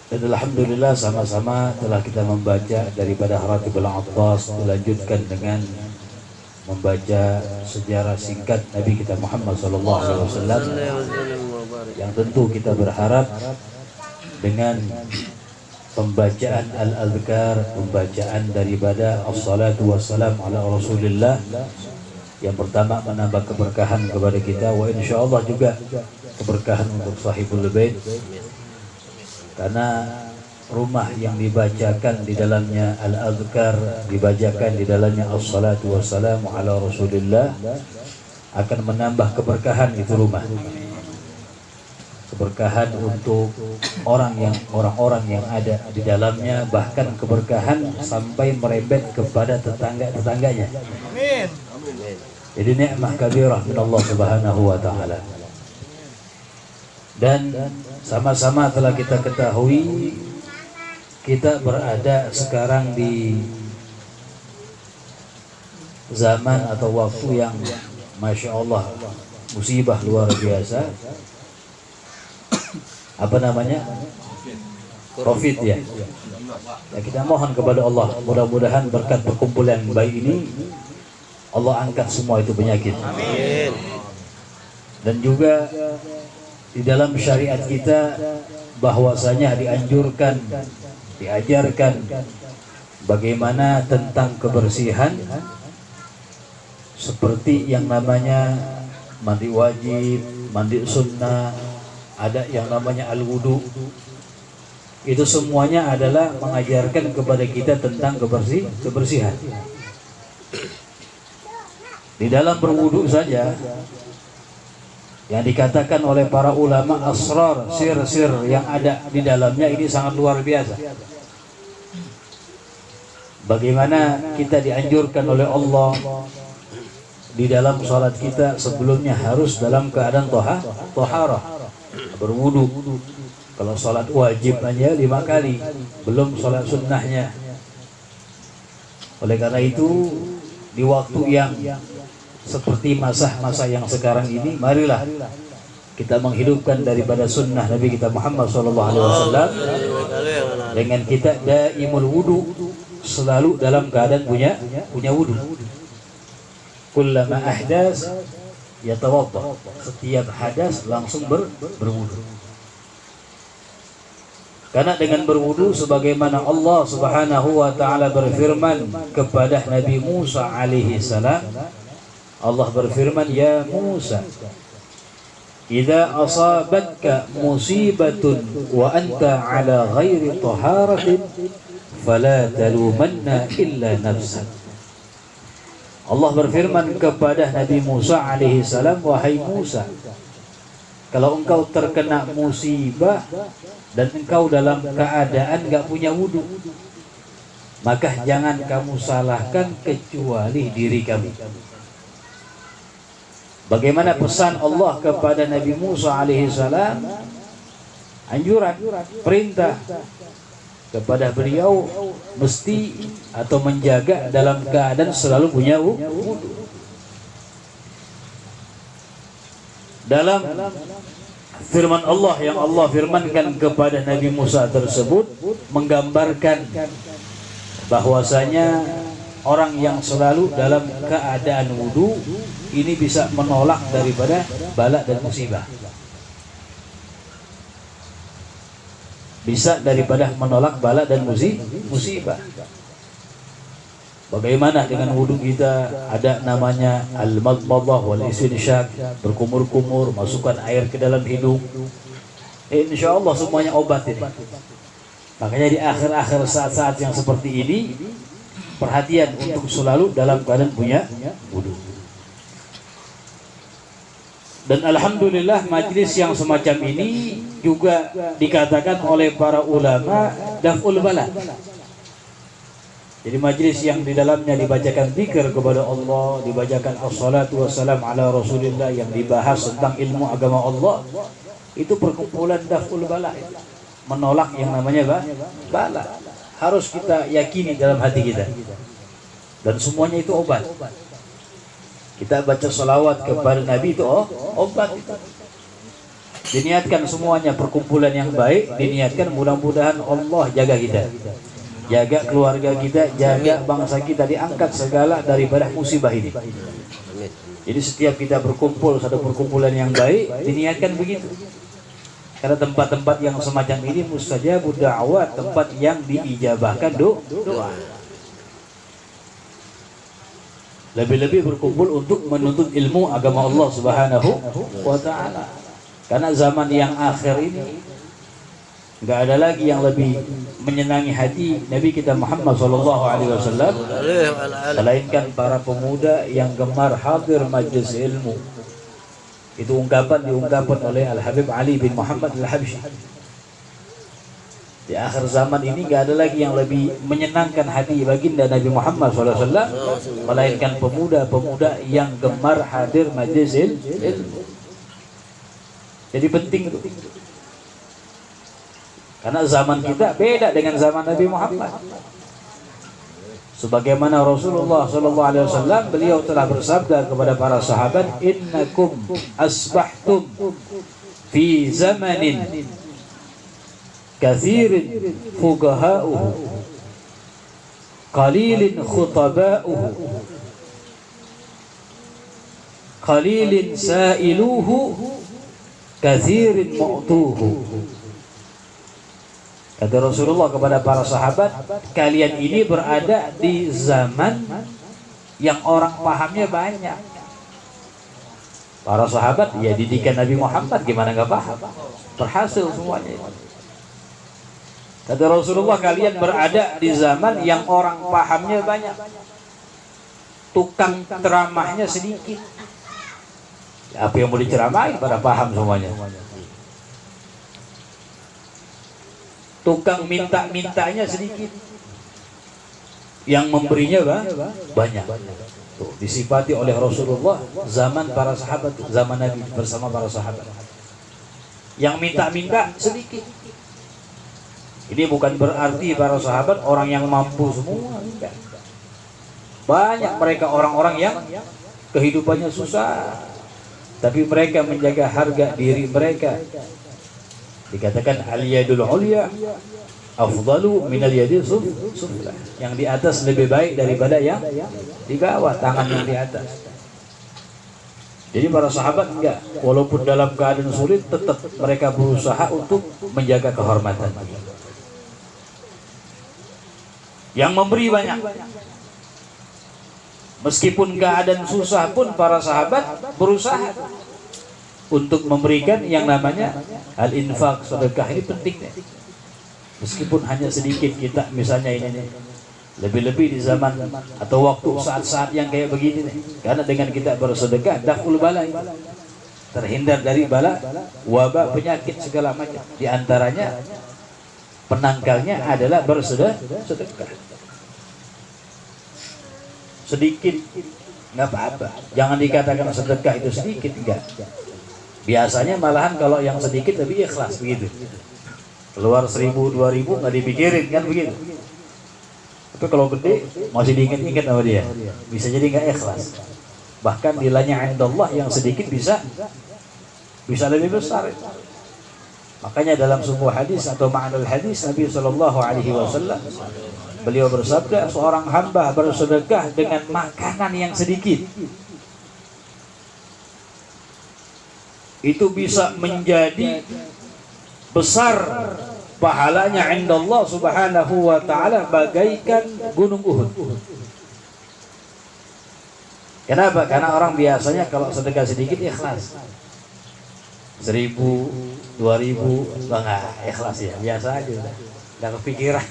Dan alhamdulillah sama-sama telah kita membaca daripada Haratibul Abbas, dilanjutkan dengan membaca sejarah singkat Nabi kita Muhammad SAW, yang tentu kita berharap dengan pembacaan al-adhkar, pembacaan daripada as-salatu wassalam ala Rasulillah, yang pertama menambah keberkahan kepada kita, wa insyaallah juga keberkahan untuk sahibul bait, karena rumah yang dibacakan di dalamnya al-adhkar, dibacakan di dalamnya as-salatu wassalamu ala Rasulillah, akan menambah keberkahan itu rumah. Keberkahan untuk orang-orang yang ada di dalamnya, bahkan keberkahan sampai merembet kepada tetangga-tetangganya. Amin. Jadi nikmah kabirah min Allah Subhanahu wa taala. Dan sama-sama telah kita ketahui, kita berada sekarang di zaman atau waktu yang Masya Allah musibah luar biasa. Apa namanya? Covid ya. Ya, kita mohon kepada Allah, mudah-mudahan berkat perkumpulan baik ini Allah angkat semua itu penyakit. Amin. Dan juga di dalam syariat kita bahwasanya dianjurkan, diajarkan bagaimana tentang kebersihan, seperti yang namanya mandi wajib, mandi sunnah, ada yang namanya al-wudu. Itu semuanya adalah mengajarkan kepada kita tentang kebersihan. Di dalam berwudu saja, yang dikatakan oleh para ulama asrar, sir-sir yang ada di dalamnya ini sangat luar biasa. Bagaimana kita dianjurkan oleh Allah di dalam salat kita sebelumnya harus dalam keadaan toharah, berwudu. Kalau salat wajib hanya 5 kali, belum salat sunnahnya. Oleh karena itu, di waktu yang seperti masa-masa yang sekarang ini, marilah kita menghidupkan daripada sunnah Nabi kita Muhammad SAW dengan kita daimul wudu, selalu dalam keadaan punya wudu. Kullama ahdas yatawadda, setiap hadas langsung berwudu. Karena dengan berwudu, sebagaimana Allah Subhanahu wa taala berfirman kepada Nabi Musa alaihi salam, Allah berfirman, ya Musa, idza asabatka musibatun wa anta ala ghairi taharatin fala talumanna illa nafsak. Allah berfirman kepada Nabi Musa alaihi salam, wahai Musa, kalau engkau terkena musibah dan engkau dalam keadaan enggak punya wudu, maka jangan kamu salahkan kecuali diri kamu. Bagaimana pesan Allah kepada Nabi Musa alaihi salam? Anjuran, perintah kepada beliau mesti atau menjaga dalam keadaan selalu punya wudu. Dalam firman Allah yang Allah firmankan kepada Nabi Musa tersebut menggambarkan bahwasanya orang yang selalu dalam keadaan wudu ini bisa menolak daripada bala dan musibah. Bisa daripada menolak bala dan musibah. Bagaimana dengan wudu kita? Ada namanya al-madmadah wal istinshaq, berkumur-kumur, masukkan air ke dalam hidung. Insya Allah semuanya obat ini. Makanya di akhir-akhir saat-saat yang seperti ini, perhatian untuk selalu dalam keadaan punya wudu. Dan alhamdulillah majlis yang semacam ini juga dikatakan oleh para ulama daf'ul bala. Jadi majlis yang di dalamnya dibacakan zikir kepada Allah, dibacakan as-salatu wassalam ala Rasulillah, yang dibahas tentang ilmu agama Allah, itu perkumpulan daf'ul bala, menolak yang namanya bala. Harus kita yakini dalam hati kita. Dan semuanya itu obat. Kita baca salawat kepada Nabi itu obat itu. Diniatkan semuanya perkumpulan yang baik, diniatkan mudah-mudahan Allah jaga kita, jaga keluarga kita, jaga bangsa kita, diangkat segala daripada musibah ini. Jadi setiap kita berkumpul satu perkumpulan yang baik, diniatkan begitu. Karena tempat-tempat yang semacam ini mustajabud da'wat, tempat yang diijabahkan doa. Lebih-lebih berkumpul untuk menuntut ilmu agama Allah Subhanahu wa ta'ala. Karena zaman yang akhir ini nggak ada lagi yang lebih menyenangi hati Nabi kita Muhammad SAW melainkan para pemuda yang gemar hadir majlis ilmu. Itu diungkapkan oleh Al-Habib Ali bin Muhammad Al-Habsyi. Di akhir zaman ini nggak ada lagi yang lebih menyenangkan hati baginda Nabi Muhammad SAW melainkan pemuda-pemuda yang gemar hadir majlis ilmu. Jadi penting itu. Karena zaman kita beda dengan zaman Nabi Muhammad. Sebagaimana Rasulullah SAW, beliau telah bersabda kepada para sahabat, innakum asbahtum fi zamanin kathirin fuqaha'uhu qalilin khutaba'uhu qalilin sa'iluhu kathirin mu'tuhu. Kata Rasulullah kepada para sahabat, kalian ini berada di zaman yang orang pahamnya banyak. Para sahabat, ya didikan Nabi Muhammad, gimana nggak paham? Berhasil semuanya. Kata Rasulullah, kalian berada di zaman yang orang pahamnya banyak, tukang ceramahnya sedikit. Apa yang mau diceramain pada paham semuanya. Tukang minta-mintanya sedikit, yang memberinya banyak. Tuh, disifati oleh Rasulullah zaman para sahabat, zaman Nabi bersama para sahabat. Yang minta-minta sedikit. Ini bukan berarti para sahabat orang yang mampu semua, enggak. Banyak mereka orang-orang yang kehidupannya susah, tapi mereka menjaga harga diri mereka. Dikatakan al-yadul ulya afdalu minal yadil sufla. Yang di atas lebih baik daripada yang di bawah, tangan yang di atas. Jadi para sahabat enggak, walaupun dalam keadaan sulit tetap mereka berusaha untuk menjaga kehormatan. Yang memberi banyak. Meskipun keadaan susah pun para sahabat berusaha untuk memberikan yang namanya al-infaq, sedekah. Ini penting nih. Meskipun hanya sedikit kita, misalnya ini nih, lebih-lebih di zaman atau waktu saat-saat yang kayak begini nih. Karena dengan kita bersedekah, daful bala, terhindar dari bala, wabah, penyakit segala macam. Di antaranya penangkalnya adalah bersedekah. Sedikit nggak apa-apa. Jangan dikatakan sedekah itu sedikit, enggak. Biasanya malahan kalau yang sedikit lebih ikhlas begitu. Keluar 1.000, 2.000 nggak dipikirin kan begitu. Tapi kalau gede masih diingat-ingat sama dia, bisa jadi nggak ikhlas. Bahkan nilainya indallah yang sedikit bisa lebih besar. Makanya dalam sebuah hadis atau ma'anul hadis Nabi SAW beliau bersabda, seorang hamba bersedekah dengan makanan yang sedikit itu bisa menjadi besar pahalanya indallah subhanahu wa ta'ala bagaikan gunung Uhud. Kenapa? Karena orang biasanya kalau sedekah sedikit ikhlas, 1.000, 2.000 enggak ikhlas ya, biasa aja, enggak kepikiran.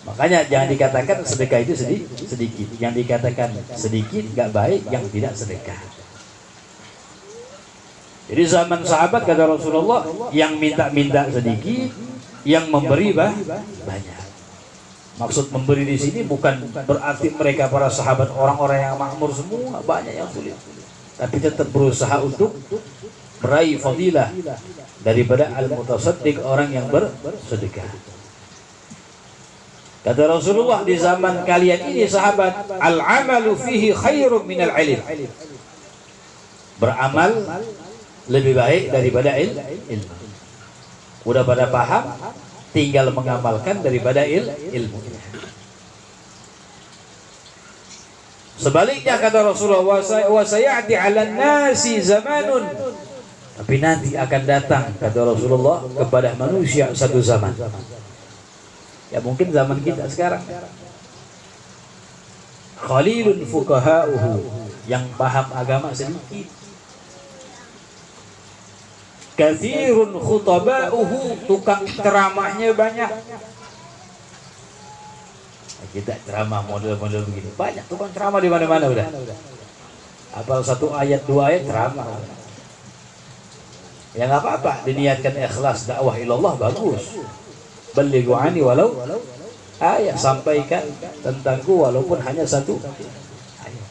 Makanya jangan dikatakan sedekah itu sedikit. Yang dikatakan sedikit enggak baik yang tidak sedekah. Jadi zaman sahabat kata Rasulullah, yang minta-minta sedikit, yang memberi banyak. Maksud memberi di sini bukan berarti mereka para sahabat orang-orang yang makmur semua, banyak yang sulit. Tapi tetap berusaha untuk meraih fadilah daripada al-mutasaddiq, orang yang bersedekah. Kata Rasulullah, di zaman kalian ini sahabat, al-amalu fihi khairun minal ilm. beramal lebih baik daripada ilmu. Udah pada paham, tinggal mengamalkan daripada ilmu. Sebaliknya kata Rasulullah, wa sayati 'alan nasi zamanun, tapi nanti akan datang kata Rasulullah kepada manusia satu zaman. Ya mungkin zaman kita sekarang. Qalilun fuqaha'uhu, yang paham agama sedikit. Katsirun khutaba'uhu, tukang ceramahnya banyak. Kita ceramah model-model begini banyak, tukang ceramah di mana-mana udah. Apal satu ayat dua ayat ceramah. Ya nggak apa-apa, diniatkan ikhlas dakwah ilallah bagus. Balighu ani walau ayat, sampaikan tentangku walaupun hanya satu ayat.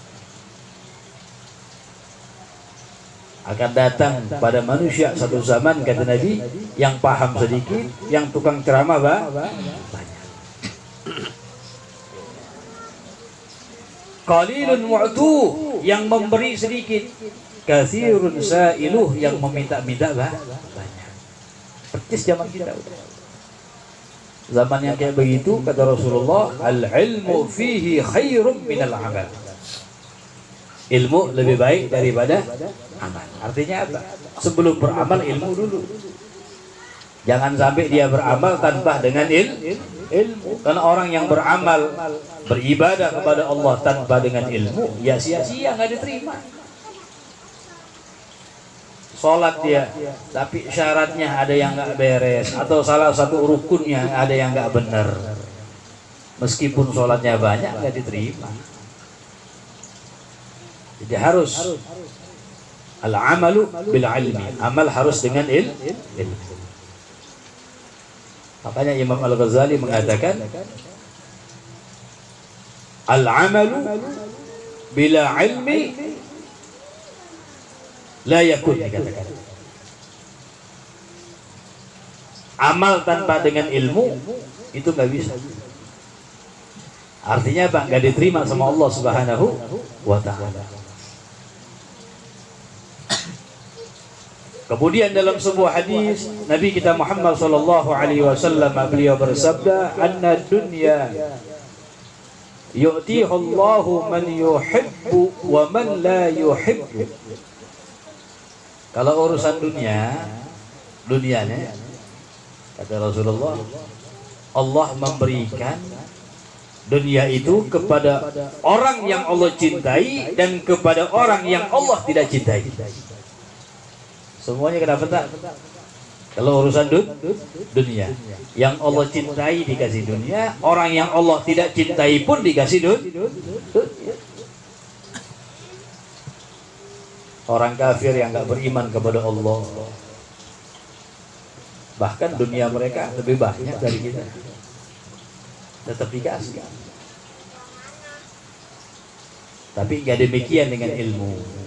Akan datang pada manusia satu zaman kata Nabi, yang paham sedikit, yang tukang ceramah banyak. Qalilun mu'tuh, yang memberi sedikit. Katsirun sa'iluh, yang meminta-minta banyak. Persis zaman kita udah. Zaman yang kayak begitu kata Rasulullah, al-ilmu fihi khairum minal amal. Ilmu lebih baik daripada amal. Artinya apa? Sebelum beramal ilmu dulu. Jangan sampai dia beramal tanpa dengan ilmu. Karena orang yang beramal, beribadah kepada Allah tanpa dengan ilmu, ya sia-sia, nggak diterima. Sholat dia, tapi syaratnya ada yang nggak beres, atau salah satu rukunnya ada yang nggak benar. Meskipun sholatnya banyak, nggak diterima. Jadi harus al-amalu bil ilmi, amal harus dengan ilmu. Makanya Imam Al-Ghazali mengatakan, al-amalu bila ilmi la yakun, dikatakan. Amal tanpa dengan ilmu itu nggak bisa. Artinya apa? Nggak diterima sama Allah Subhanahu wa ta'ala. Kemudian dalam sebuah hadis Nabi kita Muhammad sallallahu alaihi wasallam beliau bersabda, anna dunya yu'tiha Allahu man yuhibbu wa man la yuhibbu. Kalau urusan dunianya kata Rasulullah, Allah memberikan dunia itu kepada orang yang Allah cintai dan kepada orang yang Allah tidak cintai. Semuanya kenapa tak? Kalau urusan dunia, yang Allah cintai dikasih dunia, orang yang Allah tidak cintai pun dikasih dunia. Orang kafir yang nggak beriman kepada Allah, bahkan dunia mereka lebih banyak dari kita, tetap dikasih. Tapi nggak demikian dengan ilmu.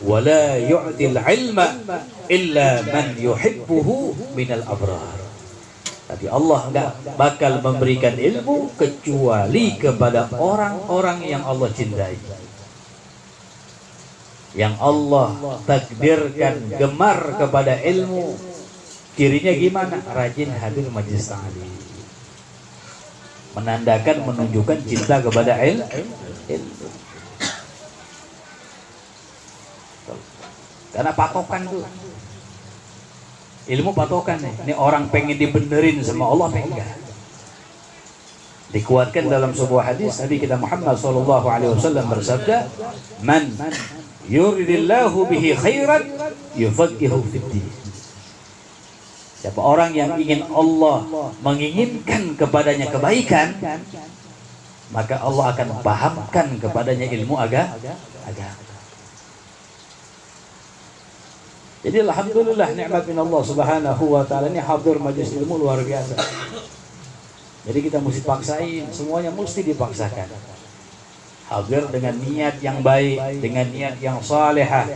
Wala yu'til ilma illa man yuhibbuhu minal abrar. Tapi Allah enggak bakal memberikan ilmu kecuali kepada orang-orang yang Allah cintai, yang Allah takdirkan gemar kepada ilmu. Cirinya gimana? Rajin hadir majelis ta'lim, menandakan, menunjukkan cinta kepada ilmu. Karena patokan tuh, ilmu patokan nih. Ini orang pengen dibenerin sama Allah, pengen enggak? Dikuatkan dalam sebuah hadis Nabi kita Muhammad sallallahu alaihi wasallam bersabda, man yuridillahu bihi khairan yufaqihu fiddin. Siapa orang yang ingin Allah menginginkan kepadanya kebaikan, maka Allah akan pahamkan kepadanya ilmu agama. Jadi alhamdulillah, nikmat min Allah Subhanahu wa taala, ini hadir majelis ilmu luar biasa. Jadi kita mesti paksain, semuanya mesti dipaksakan. Hadir dengan niat yang baik, dengan niat yang salehah.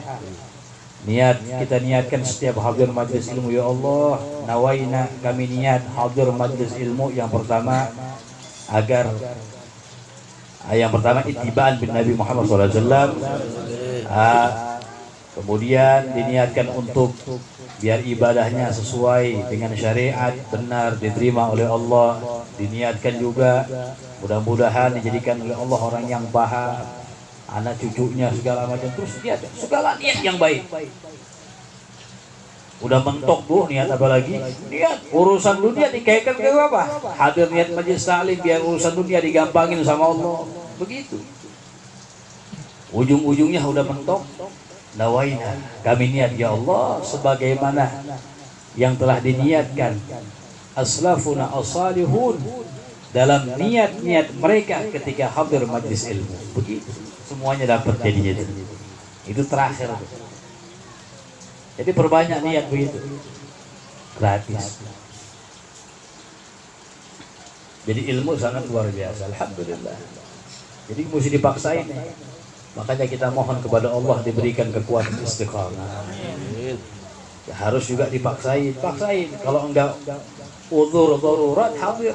Kita niatkan setiap hadir majelis ilmu, ya Allah, nawaina, kami niat hadir majelis ilmu yang pertama agar yang pertama ittiba'an bin Nabi Muhammad sallallahu alaihi wasallam, Kemudian diniatkan untuk biar ibadahnya sesuai dengan syariat, benar, diterima oleh Allah. Diniatkan juga mudah-mudahan dijadikan oleh Allah orang yang paham, anak cucunya segala macam. Terus niat, segala niat yang baik. Udah mentok tuh niat, apalagi niat urusan dunia dikaitkan ke apa? Hadir niat majelis taklim biar urusan dunia digampangin sama Allah. Begitu. Ujung-ujungnya udah mentok. Nawaina, kami niat ya Allah sebagaimana yang telah diniatkan aslafuna as-salihun dalam niat-niat mereka ketika hadir majlis ilmu. Begitu. Semuanya dapat jadinya itu. Itu terakhir. Jadi perbanyak niat begitu. Gratis. Jadi ilmu sangat luar biasa. Alhamdulillah. Jadi mesti dipaksain. Makanya kita mohon kepada Allah diberikan kekuatan istiqamah. Ya, harus juga dipaksain. Paksain. Kalau enggak uzur darurat hadir.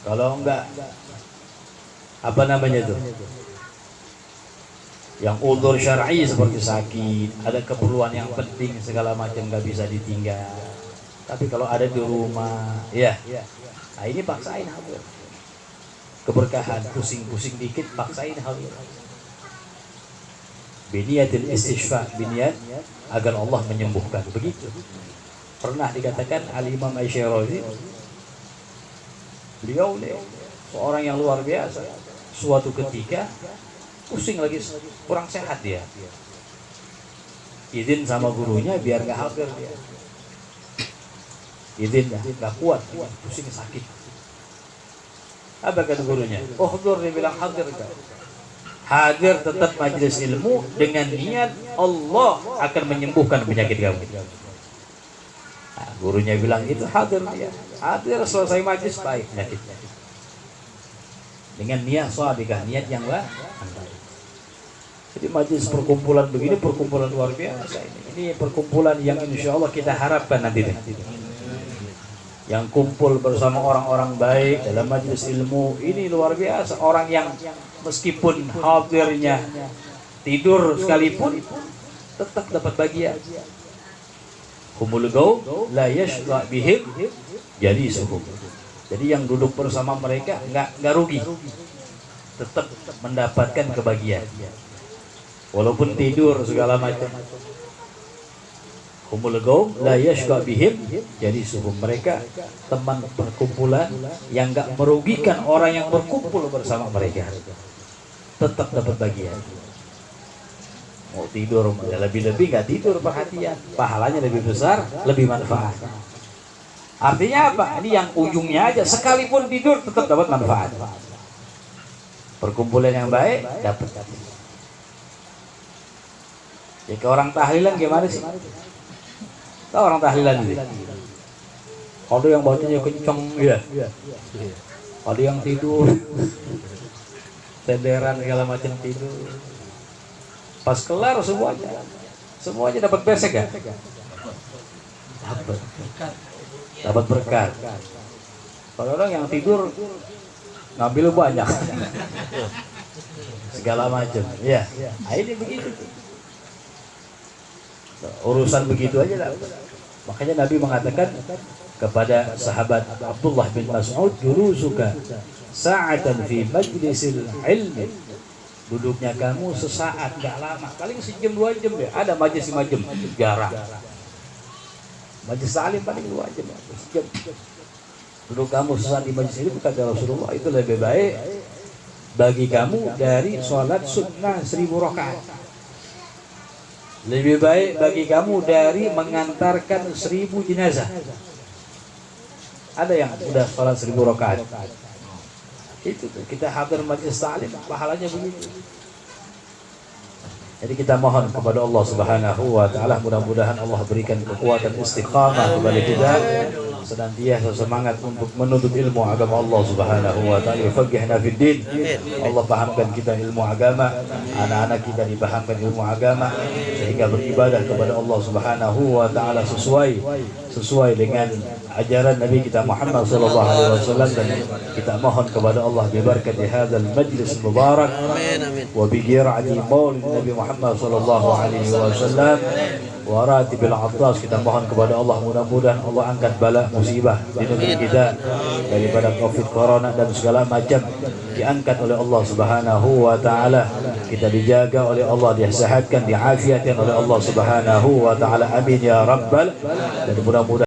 Kalau enggak apa namanya itu? Yang uzur syar'i seperti sakit, ada keperluan yang penting segala macam enggak bisa ditinggal. Tapi kalau ada di rumah, ya. Nah, ini paksain hadir. Keberkahan, pusing-pusing dikit, paksain hal ini. Biniyatil istighfar, biniat agar Allah menyembuhkan. Begitu. Pernah dikatakan Al-Imam Asy-Syirazi, beliau seorang yang luar biasa. Suatu ketika pusing lagi, kurang sehat dia. Izin sama gurunya biar nggak hadir dia. Izin nggak kuat, pusing sakit. Apa kata gurunya? Oh, dia bilang hadir kan? Hadir tetap majelis ilmu dengan niat Allah akan menyembuhkan penyakit kamu. Nah, gurunya bilang itu hadir dia. Hadir selesai majelis baik penyakitnya. Dengan niat shadhiqah, niat yang baik. Jadi majelis perkumpulan begini perkumpulan luar biasa ini. Ini perkumpulan yang insya Allah kita harapkan nanti. Yang kumpul bersama orang-orang baik dalam majelis ilmu ini luar biasa. Orang yang meskipun hadirnya tidur sekalipun tetap dapat bagian. Humul gaum la yashqa bihim jadi suhum. Jadi yang duduk bersama mereka nggak rugi, tetap mendapatkan kebahagiaan walaupun tidur segala macam. Humul gaum la yashqa bihim jadi suhum, mereka teman perkumpulan yang enggak merugikan orang yang berkumpul bersama mereka, tetap dapat bagian. Mau tidur lebih-lebih enggak tidur perhatian, pahalanya lebih besar, lebih manfaat. Artinya apa? Ini yang ujungnya aja, sekalipun tidur tetap dapat manfaat. Perkumpulan yang baik dapat. Ya ke orang tahlilan gimana sih? Tahu orang tahlilan ini? Ada yang bacanya kenceng, ya. Ada yang tidur, tenderan segala macam tidur. Pas kelar semuanya dapat besek ya? Dapat berkat. Kalau orang yang tidur ngambil banyak, segala macam, ya. Nah, ini begitu. Urusan begitu aja lah. Makanya Nabi mengatakan kepada sahabat Abdullah bin Mas'ud, "Julusuka sa'atan fi majlisil ilmi." Duduknya kamu sesaat, gak lama, paling sejam 2 jam deh. Ada majlis 5 jam, jarang. Majlis salim paling 2 jam, sejam. Duduk kamu sesaat di majlis ini, kata Rasulullah, itu lebih baik bagi kamu dari sholat sunnah 1000 rakaat. Lebih baik bagi kamu dari mengantarkan 1000 jenazah. Ada yang udah sholat 1000 rakaat. Itu tuh, kita hadir majlis ta'lim, pahalanya begitu. Jadi kita mohon kepada Allah Subhanahu wa taala, mudah-mudahan Allah berikan kekuatan istiqamah kepada kita, senantiasa semangat untuk menuntut ilmu agama Allah Subhanahu wa taala. Faqihna fid din. Allah pahamkan kita ilmu agama, anak-anak kita dipahamkan ilmu agama, sehingga sehingga beribadah kepada Allah Subhanahu wa taala sesuai dengan ajaran Nabi kita Muhammad sallallahu alaihi wasallam, dan kita mohon kepada Allah bibarakati hadzal majlis mubarak wa bi qiraati maulid Nabi Muhammad sallallahu alaihi wasallam wa ratibil attas, kita mohon kepada Allah mudah-mudahan Allah angkat bala musibah di negeri kita daripada Covid, corona dan segala macam diangkat oleh Allah Subhanahu wa taala. Kita dijaga oleh Allah, disehatkan, diafiatkan oleh Allah Subhanahu wa taala. Amin ya rabbal. Dan mudah-mudahan